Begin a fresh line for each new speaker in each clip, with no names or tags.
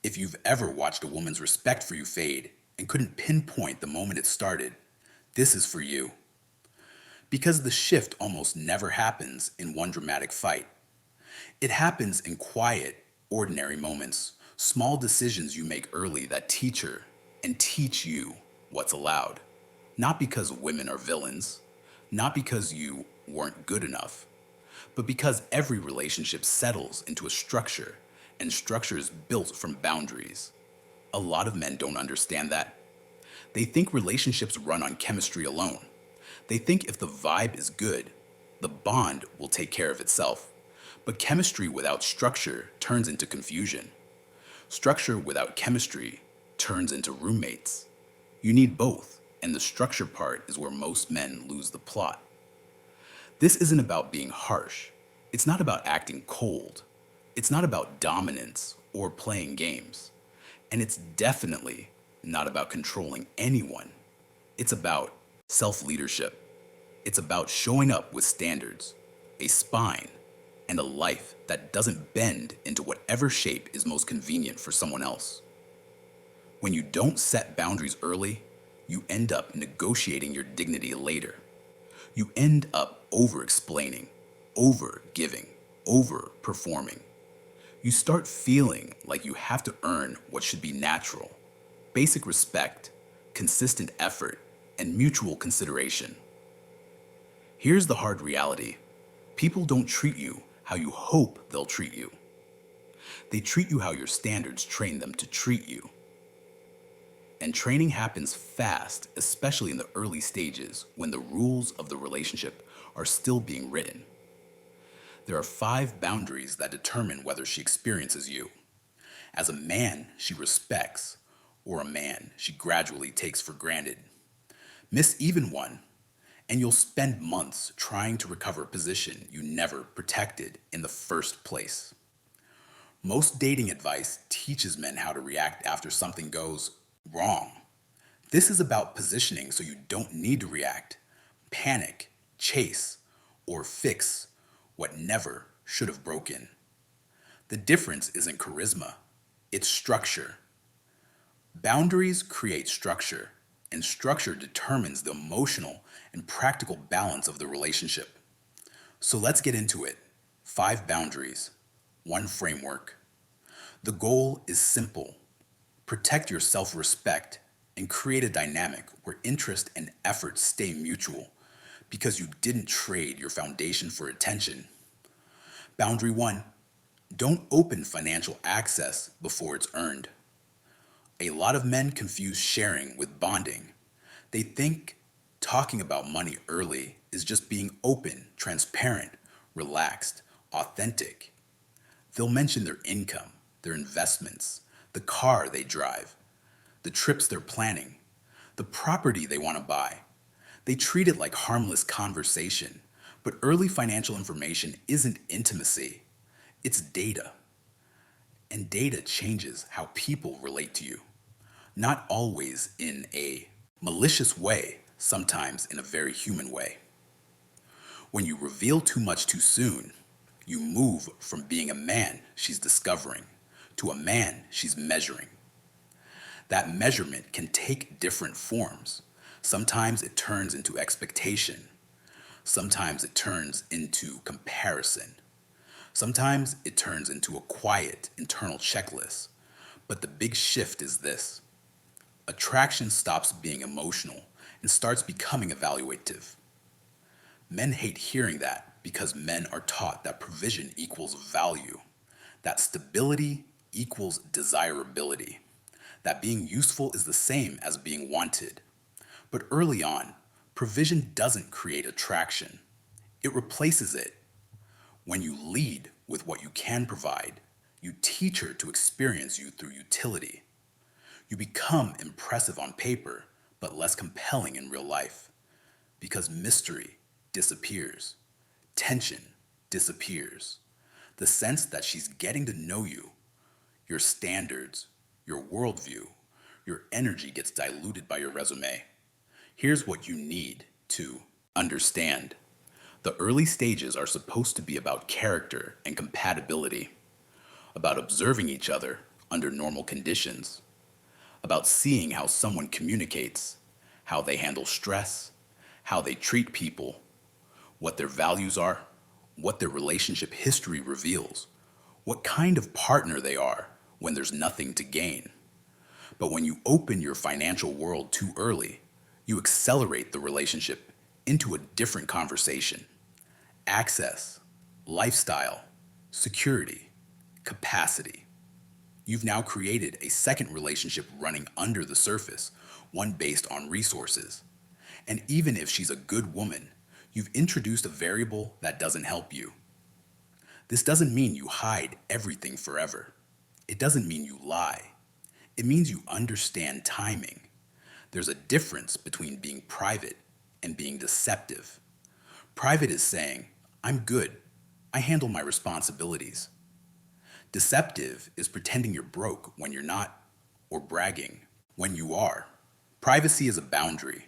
If you've ever watched a woman's respect for you fade and couldn't pinpoint the moment it started, this is for you. Because the shift almost never happens in one dramatic fight. It happens in quiet, ordinary moments, small decisions you make early that teach her and teach you what's allowed. Not because women are villains, not because you weren't good enough, but because every relationship settles into a structure, and structure is built from boundaries. A lot of men don't understand that. They think relationships run on chemistry alone. They think if the vibe is good, the bond will take care of itself. But chemistry without structure turns into confusion. Structure without chemistry turns into roommates. You need both, and the structure part is where most men lose the plot. This isn't about being harsh. It's not about acting cold. It's not about dominance or playing games. And it's definitely not about controlling anyone. It's about self-leadership. It's about showing up with standards, a spine, and a life that doesn't bend into whatever shape is most convenient for someone else. When you don't set boundaries early, you end up negotiating your dignity later. You end up over-explaining, over-giving, over-performing. You start feeling like you have to earn what should be natural: basic respect, consistent effort, and mutual consideration. Here's the hard reality. People don't treat you how you hope they'll treat you. They treat you how your standards train them to treat you. And training happens fast, especially in the early stages when the rules of the relationship are still being written. There are 5 boundaries that determine whether she experiences you. As a man she respects, or a man she gradually takes for granted. Miss even one, and you'll spend months trying to recover a position you never protected in the first place. Most dating advice teaches men how to react after something goes wrong. This is about positioning so you don't need to react, panic, chase, or fix what never should have broken. The difference isn't charisma, it's structure. Boundaries create structure, and structure determines the emotional and practical balance of the relationship. So let's get into it. 5 boundaries, 1 framework. The goal is simple: protect your self-respect and create a dynamic where interest and effort stay mutual because you didn't trade your foundation for attention. Boundary 1: don't open financial access before it's earned. A lot of men confuse sharing with bonding. They think talking about money early is just being open, transparent, relaxed, authentic. They'll mention their income, their investments, the car they drive, the trips they're planning, the property they want to buy. They treat it like harmless conversation, but early financial information isn't intimacy, it's data. And data changes how people relate to you. Not always in a malicious way, sometimes in a very human way. When you reveal too much too soon, you move from being a man she's discovering to a man she's measuring. That measurement can take different forms. Sometimes it turns into expectation. Sometimes it turns into comparison. Sometimes it turns into a quiet internal checklist. But the big shift is this: attraction stops being emotional and starts becoming evaluative. Men hate hearing that because men are taught that provision equals value, that stability equals desirability, that being useful is the same as being wanted. But early on, provision doesn't create attraction. It replaces it. When you lead with what you can provide, you teach her to experience you through utility. You become impressive on paper, but less compelling in real life. Because mystery disappears. Tension disappears. The sense that she's getting to know you, your standards, your worldview, your energy gets diluted by your resume. Here's what you need to understand. The early stages are supposed to be about character and compatibility, about observing each other, under normal conditions, about seeing how someone communicates, how they handle stress, how they treat people, what their values are, what their relationship history reveals, what kind of partner they are when there's nothing to gain. But when you open your financial world too early, you accelerate the relationship into a different conversation. Access, lifestyle, security, capacity. You've now created a second relationship running under the surface, one based on resources. And even if she's a good woman, you've introduced a variable that doesn't help you. This doesn't mean you hide everything forever. It doesn't mean you lie. It means you understand timing. There's a difference between being private and being deceptive. Private is saying, I'm good. I handle my responsibilities. Deceptive is pretending you're broke when you're not, or bragging when you are. Privacy is a boundary.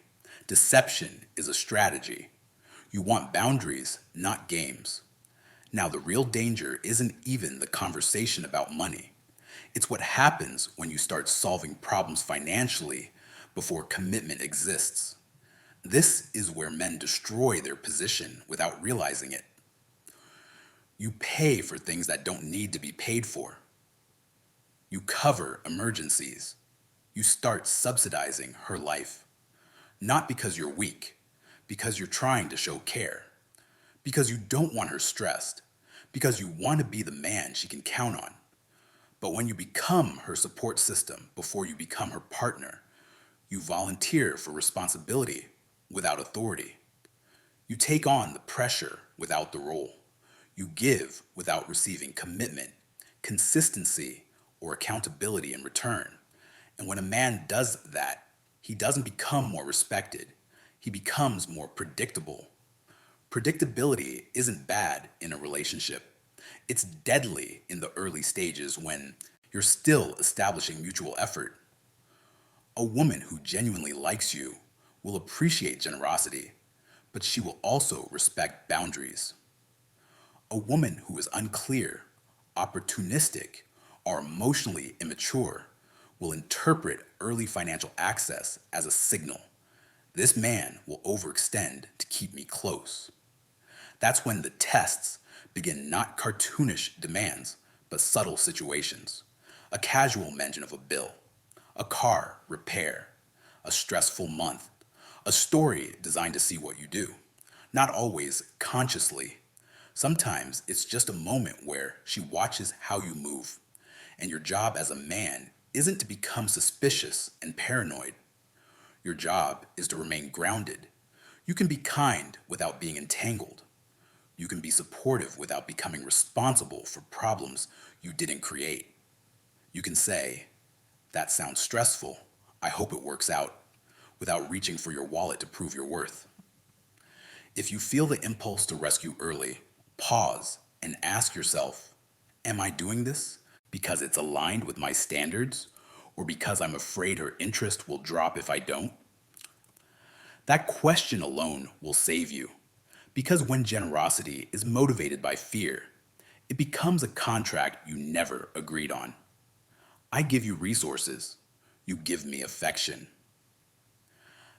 Deception is a strategy. You want boundaries, not games. Now, the real danger isn't even the conversation about money. It's what happens when you start solving problems financially before commitment exists. This is where men destroy their position without realizing it. You pay for things that don't need to be paid for. You cover emergencies. You start subsidizing her life. Not because you're weak, because you're trying to show care. Because you don't want her stressed. Because you want to be the man she can count on. But when you become her support system before you become her partner, you volunteer for responsibility without authority. You take on the pressure without the role. You give without receiving commitment, consistency, or accountability in return. And when a man does that, he doesn't become more respected. He becomes more predictable. Predictability isn't bad in a relationship. It's deadly in the early stages when you're still establishing mutual effort. A woman who genuinely likes you will appreciate generosity, but she will also respect boundaries. A woman who is unclear, opportunistic, or emotionally immature will interpret early financial access as a signal. This man will overextend to keep me close. That's when the tests begin, not cartoonish demands, but subtle situations. A casual mention of a bill, a car repair, a stressful month, a story designed to see what you do. Not always consciously. Sometimes it's just a moment where she watches how you move, and your job as a man isn't to become suspicious and paranoid. Your job is to remain grounded. You can be kind without being entangled. You can be supportive without becoming responsible for problems you didn't create. You can say, "That sounds stressful. I hope it works out," without reaching for your wallet to prove your worth. If you feel the impulse to rescue early, pause and ask yourself, am I doing this because it's aligned with my standards or because I'm afraid her interest will drop if I don't? That question alone will save you, because when generosity is motivated by fear, it becomes a contract you never agreed on. I give you resources, you give me affection.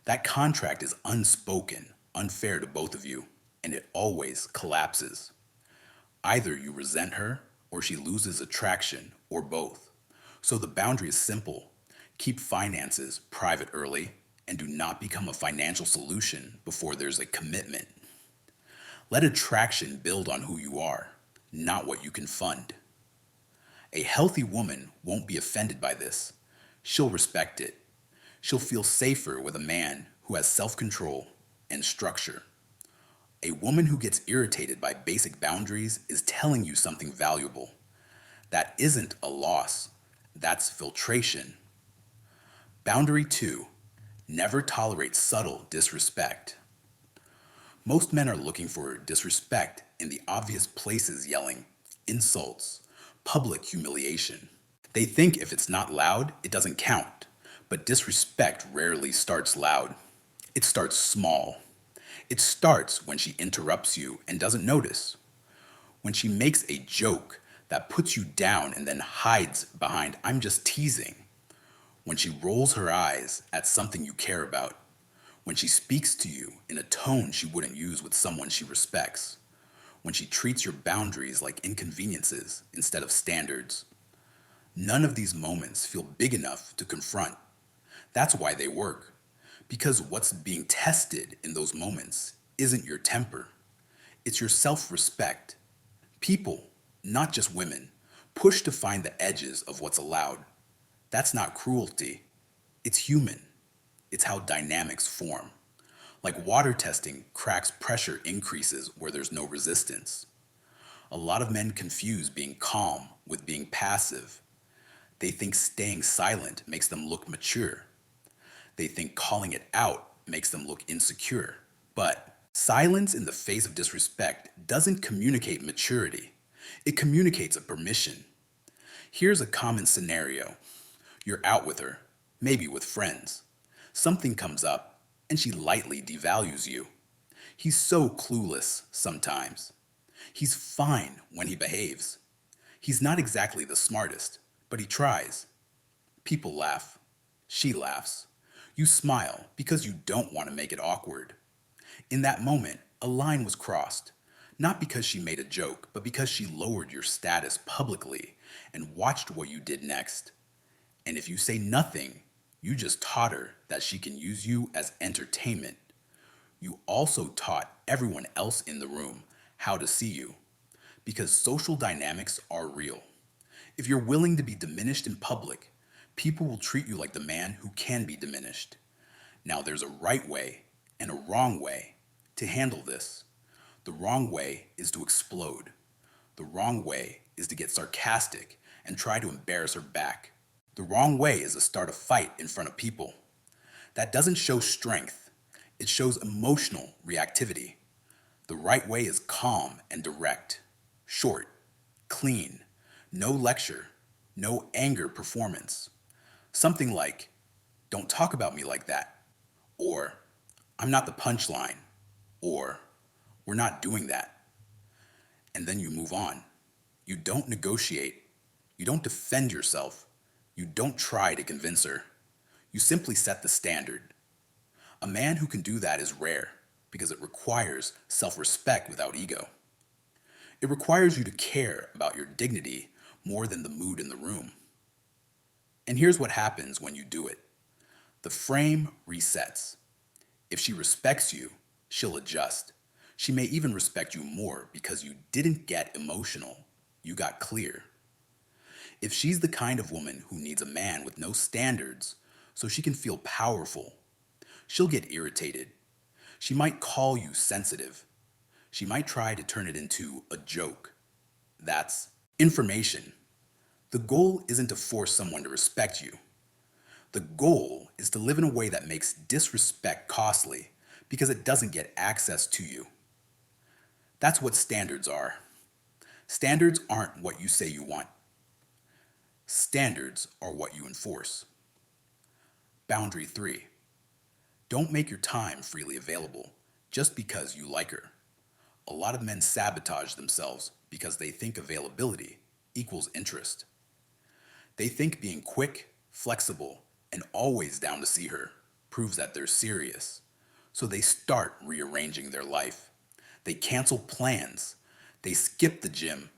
That contract is unspoken, unfair to both of you, and it always collapses. Either you resent her or she loses attraction, or both. So the boundary is simple. Keep finances private early and do not become a financial solution before there's a commitment. Let attraction build on who you are, not what you can fund. A healthy woman won't be offended by this. She'll respect it. She'll feel safer with a man who has self-control and structure. A woman who gets irritated by basic boundaries is telling you something valuable. That isn't a loss. That's filtration. Boundary 2. Never tolerate subtle disrespect. Most men are looking for disrespect in the obvious places, yelling, insults, public humiliation. They think if it's not loud, it doesn't count. But disrespect rarely starts loud. It starts small. It starts when she interrupts you and doesn't notice. When she makes a joke that puts you down and then hides behind "I'm just teasing." When she rolls her eyes at something you care about. When she speaks to you in a tone she wouldn't use with someone she respects. When she treats your boundaries like inconveniences instead of standards. None of these moments feel big enough to confront. That's why they work. Because what's being tested in those moments isn't your temper, it's your self respect. People, not just women, push to find the edges of what's allowed. That's not cruelty, it's human. It's how dynamics form. Like water testing cracks pressure increases where there's no resistance. A lot of men confuse being calm with being passive. They think staying silent makes them look mature. They think calling it out makes them look insecure. But silence in the face of disrespect doesn't communicate maturity. It communicates a permission. Here's a common scenario. You're out with her, maybe with friends. Something comes up, and she lightly devalues you. He's so clueless sometimes. He's fine when he behaves. He's not exactly the smartest, but he tries. People laugh. She laughs. You smile because you don't want to make it awkward. In that moment, a line was crossed. Not because she made a joke, but because she lowered your status publicly and watched what you did next. And if you say nothing, you just taught her that she can use you as entertainment. You also taught everyone else in the room how to see you. Because social dynamics are real. If you're willing to be diminished in public, people will treat you like the man who can be diminished. Now there's a right way and a wrong way to handle this. The wrong way is to explode. The wrong way is to get sarcastic and try to embarrass her back. The wrong way is to start a fight in front of people. That doesn't show strength. It shows emotional reactivity. The right way is calm and direct, short, clean, no lecture, no anger performance. Something like, "Don't talk about me like that," or "I'm not the punchline," or "We're not doing that." And then you move on. You don't negotiate. You don't defend yourself. You don't try to convince her. You simply set the standard. A man who can do that is rare because it requires self-respect without ego. It requires you to care about your dignity more than the mood in the room. And here's what happens when you do it. The frame resets. If she respects you, she'll adjust. She may even respect you more because you didn't get emotional. You got clear. If she's the kind of woman who needs a man with no standards so she can feel powerful, she'll get irritated. She might call you sensitive. She might try to turn it into a joke. That's information. The goal isn't to force someone to respect you. The goal is to live in a way that makes disrespect costly because it doesn't get access to you. That's what standards are. Standards aren't what you say you want. Standards are what you enforce. Boundary 3. Don't make your time freely available just because you like her. A lot of men sabotage themselves because they think availability equals interest. They think being quick, flexible, and always down to see her proves that they're serious. So they start rearranging their life. They cancel plans. They skip the gym.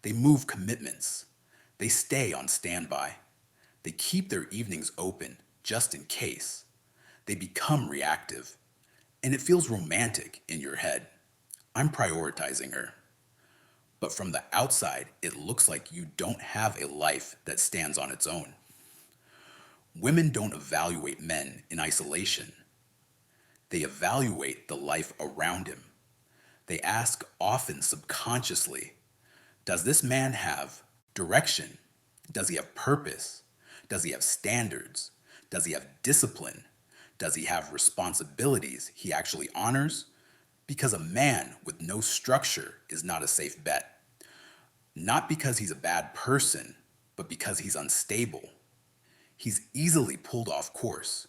They move commitments. They stay on standby. They keep their evenings open just in case. They become reactive. And it feels romantic in your head. I'm prioritizing her. But from the outside, it looks like you don't have a life that stands on its own. Women don't evaluate men in isolation. They evaluate the life around him. They ask, often subconsciously, does this man have direction? Does he have purpose? Does he have standards? Does he have discipline? Does he have responsibilities he actually honors? Because a man with no structure is not a safe bet. Not because he's a bad person, but because he's unstable. He's easily pulled off course.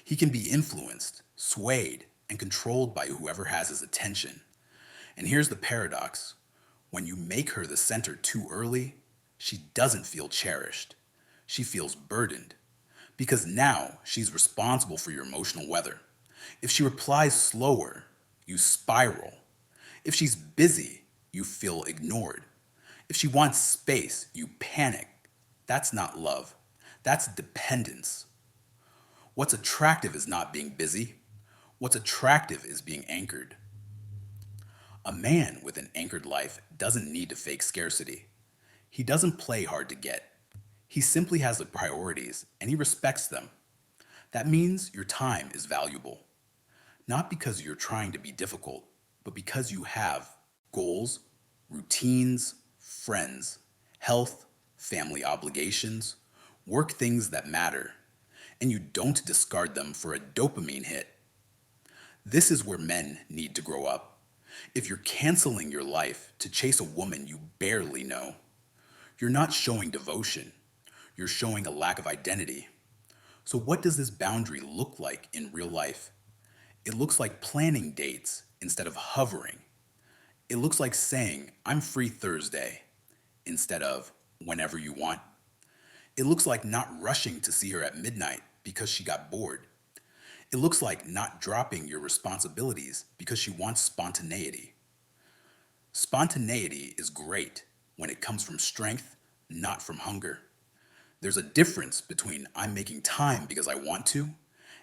He can be influenced, swayed, and controlled by whoever has his attention. And here's the paradox. When you make her the center too early, she doesn't feel cherished. She feels burdened because now she's responsible for your emotional weather. If she replies slower, you spiral. If she's busy, you feel ignored. If she wants space, you panic. That's not love. That's dependence. What's attractive is not being busy. What's attractive is being anchored. A man with an anchored life doesn't need to fake scarcity. He doesn't play hard to get. He simply has the priorities and he respects them. That means your time is valuable. Not because you're trying to be difficult, but because you have goals, routines, friends, health, family obligations, work things that matter, and you don't discard them for a dopamine hit. This is where men need to grow up. If you're canceling your life to chase a woman you barely know, you're not showing devotion. You're showing a lack of identity. So what does this boundary look like in real life? It looks like planning dates instead of hovering. It looks like saying, I'm free Thursday, instead of whenever you want. It looks like not rushing to see her at midnight because she got bored. It looks like not dropping your responsibilities because she wants spontaneity. Spontaneity is great when it comes from strength, not from hunger. There's a difference between I'm making time because I want to,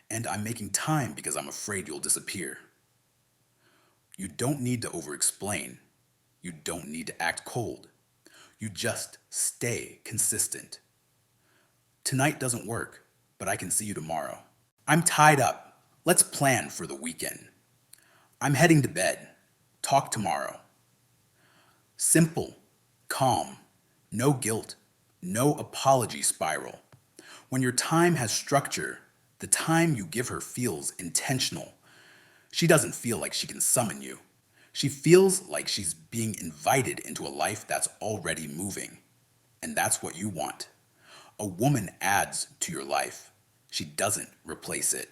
and I'm making time because I'm afraid you'll disappear. You don't need to over-explain. You don't need to act cold. You just stay consistent. Tonight doesn't work, but I can see you tomorrow. I'm tied up. Let's plan for the weekend. I'm heading to bed. Talk tomorrow. Simple, calm, no guilt, no apology spiral. When your time has structure, the time you give her feels intentional. She doesn't feel like she can summon you. She feels like she's being invited into a life that's already moving. And that's what you want. A woman adds to your life. She doesn't replace it.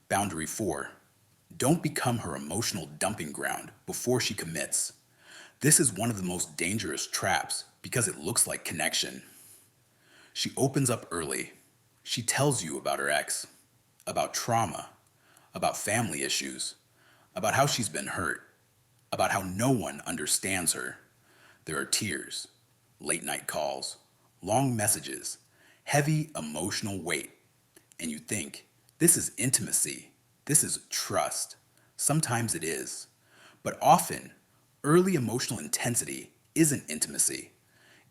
Boundary 4. Don't become her emotional dumping ground before she commits. This is one of the most dangerous traps because it looks like connection. She opens up early. She tells you about her ex, about trauma, about family issues, about how she's been hurt, about how no one understands her. There are tears, late night calls, long messages, heavy emotional weight. And you think, this is intimacy. This is trust. Sometimes it is. But often, early emotional intensity isn't intimacy.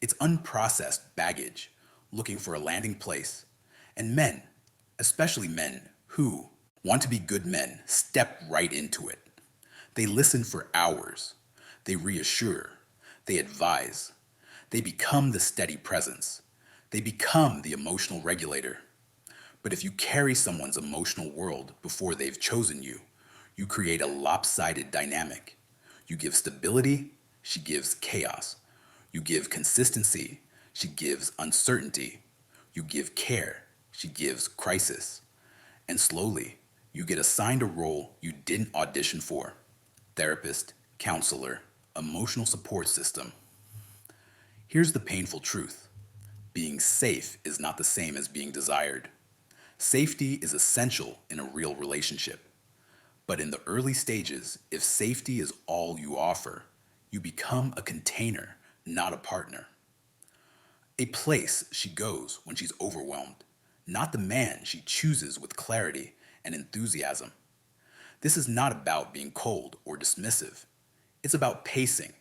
It's unprocessed baggage looking for a landing place. And men, especially men who want to be good men, step right into it. They listen for hours. They reassure. They advise. They become the steady presence. They become the emotional regulator. But if you carry someone's emotional world before they've chosen you, you create a lopsided dynamic. You give stability, she gives chaos. You give consistency, she gives uncertainty. You give care, she gives crisis. And slowly, you get assigned a role you didn't audition for. Therapist, counselor, emotional support system. Here's the painful truth. Being safe is not the same as being desired. Safety is essential in a real relationship. But in the early stages, if safety is all you offer, you become a container, not a partner. A place she goes when she's overwhelmed, not the man she chooses with clarity and enthusiasm. This is not about being cold or dismissive. It's about pacing.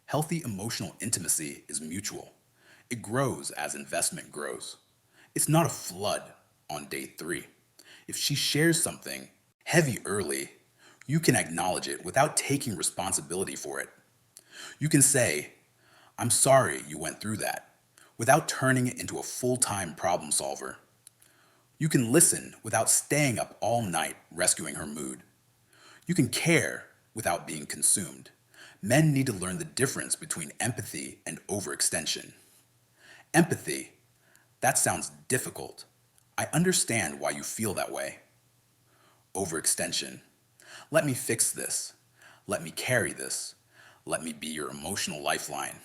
Healthy emotional intimacy is mutual. It grows as investment grows. It's not a flood on day 3. If she shares something heavy early, you can acknowledge it without taking responsibility for it. You can say, I'm sorry you went through that, without turning it into a full-time problem solver. You can listen without staying up all night rescuing her mood. You can care without being consumed. Men need to learn the difference between empathy and overextension. Empathy, that sounds difficult. I understand why you feel that way. Overextension. Let me fix this. Let me carry this. Let me be your emotional lifeline.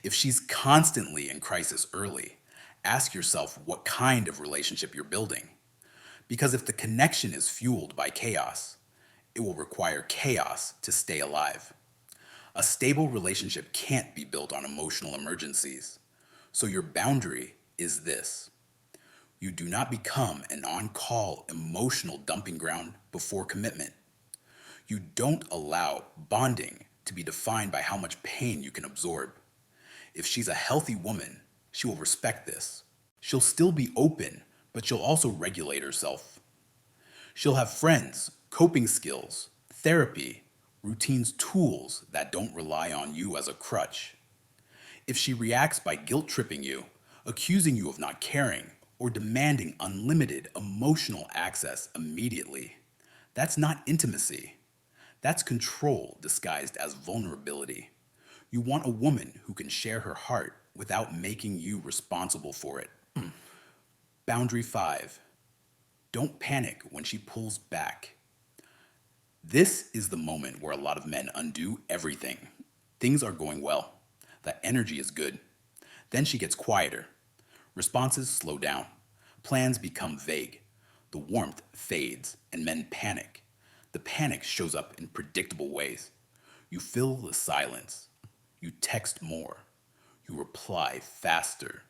If she's constantly in crisis early, ask yourself what kind of relationship you're building. Because if the connection is fueled by chaos, it will require chaos to stay alive. A stable relationship can't be built on emotional emergencies. So your boundary is this: you do not become an on call emotional dumping ground before commitment. You don't allow bonding to be defined by how much pain you can absorb. If she's a healthy woman, she will respect this. She'll still be open, but she'll also regulate herself. She'll have friends, coping skills, therapy, routines, tools that don't rely on you as a crutch. If she reacts by guilt tripping you, accusing you of not caring, or demanding unlimited emotional access immediately, that's not intimacy. That's control disguised as vulnerability. You want a woman who can share her heart without making you responsible for it. Boundary 5. Don't panic when she pulls back. This is the moment where a lot of men undo everything. Things are going well. The energy is good. Then she gets quieter. Responses slow down. Plans become vague. The warmth fades and men panic. The panic shows up in predictable ways. You fill the silence. You text more. You reply faster.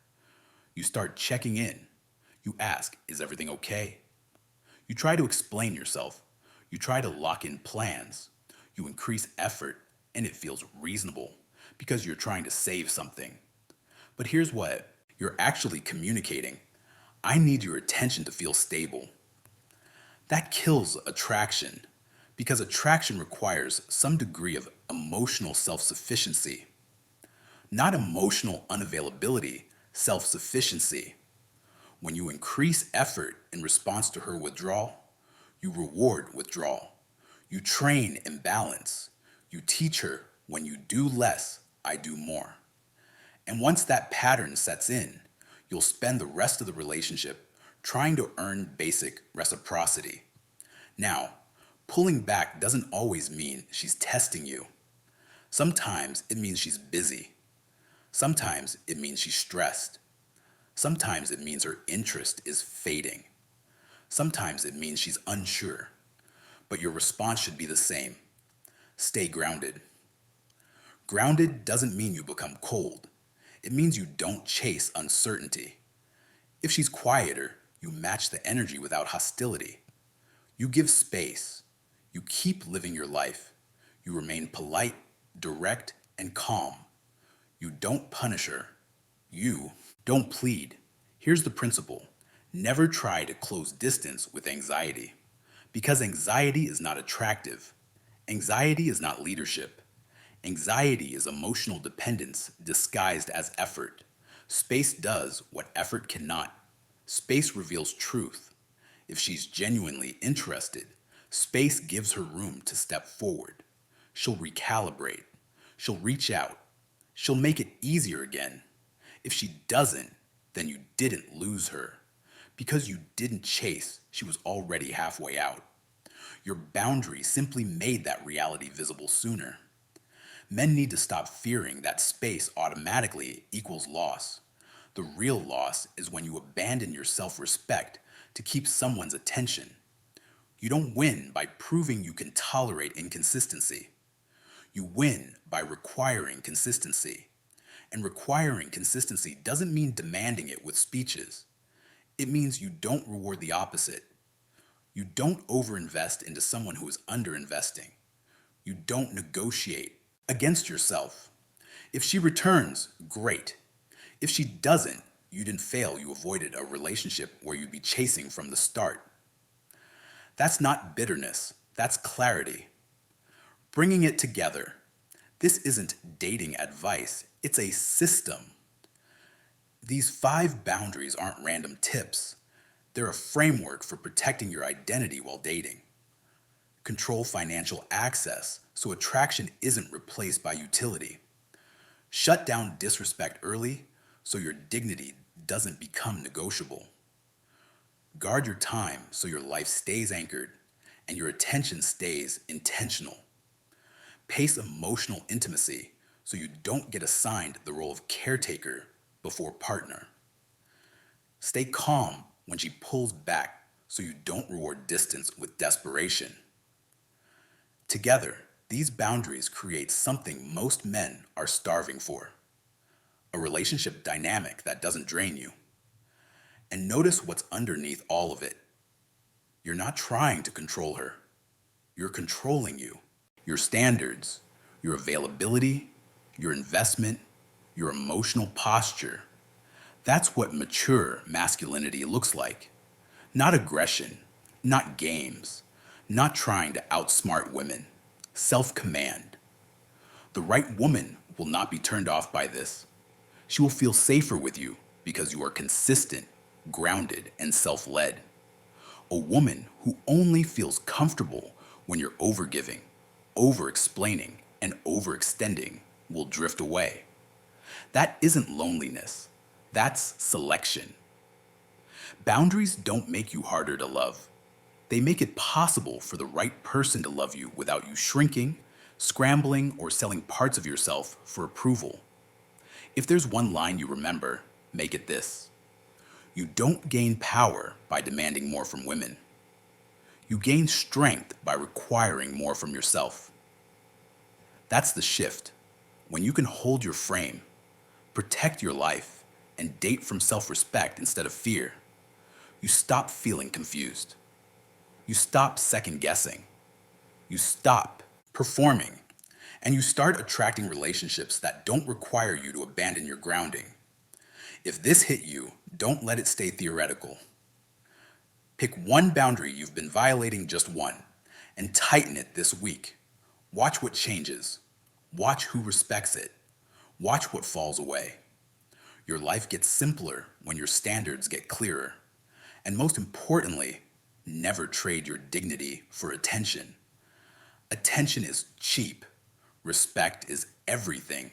You start checking in. You ask, is everything okay? You try to explain yourself. You try to lock in plans. You increase effort, and it feels reasonable because you're trying to save something. But here's what you're actually communicating: I need your attention to feel stable. That kills attraction because attraction requires some degree of emotional self sufficiency, not emotional unavailability, self sufficiency. When you increase effort in response to her withdrawal, you reward withdrawal. You train imbalance. You teach her, when you do less, I do more. And once that pattern sets in, you'll spend the rest of the relationship trying to earn basic reciprocity. Now, pulling back doesn't always mean she's testing you. Sometimes it means she's busy. Sometimes it means she's stressed. Sometimes it means her interest is fading. Sometimes it means she's unsure. But your response should be the same. Stay grounded. Grounded doesn't mean you become cold. It means you don't chase uncertainty. If she's quieter, you match the energy without hostility. You give space. You keep living your life. You remain polite, direct, and calm. You don't punish her. You don't plead. Here's the principle: never try to close distance with anxiety. Because anxiety is not attractive. Anxiety is not leadership. Anxiety is emotional dependence disguised as effort. Space does what effort cannot. Space reveals truth. If she's genuinely interested, space gives her room to step forward. She'll recalibrate. She'll reach out. She'll make it easier again. If she doesn't, then you didn't lose her. Because you didn't chase, she was already halfway out. Your boundary simply made that reality visible sooner. Men need to stop fearing that space automatically equals loss. The real loss is when you abandon your self-respect to keep someone's attention. You don't win by proving you can tolerate inconsistency. You win by requiring consistency. And requiring consistency doesn't mean demanding it with speeches. It means you don't reward the opposite. You don't overinvest into someone who is underinvesting. You don't negotiate against yourself. If she returns, great. If she doesn't, you didn't fail. You avoided a relationship where you'd be chasing from the start. That's not bitterness. That's clarity. Bringing it together. This isn't dating advice. It's a system. These 5 boundaries aren't random tips. They're a framework for protecting your identity while dating. Control financial access so attraction isn't replaced by utility. Shut down disrespect early so your dignity doesn't become negotiable. Guard your time so your life stays anchored and your attention stays intentional. Pace emotional intimacy so you don't get assigned the role of caretaker before partner. Stay calm when she pulls back so you don't reward distance with desperation. Together, these boundaries create something most men are starving for: a relationship dynamic that doesn't drain you. And notice what's underneath all of it. You're not trying to control her, you're controlling you. Your standards, your availability, your investment, your emotional posture. That's what mature masculinity looks like. Not aggression, not games, not trying to outsmart women. Self-command. The right woman will not be turned off by this. She will feel safer with you because you are consistent, grounded, and self-led. A woman who only feels comfortable when you're overgiving, over-explaining, and overextending will drift away. That isn't loneliness. That's selection. Boundaries don't make you harder to love. They make it possible for the right person to love you without you shrinking, scrambling, or selling parts of yourself for approval. If there's one line you remember, make it this: you don't gain power by demanding more from women. You gain strength by requiring more from yourself. That's the shift. When you can hold your frame, protect your life, and date from self-respect instead of fear, you stop feeling confused. You stop second-guessing. You stop performing. And you start attracting relationships that don't require you to abandon your grounding. If this hit you, don't let it stay theoretical. Pick one boundary you've been violating, just one, and tighten it this week. Watch what changes. Watch who respects it. Watch what falls away. Your life gets simpler when your standards get clearer. And most importantly, never trade your dignity for attention. Attention is cheap. Respect is everything.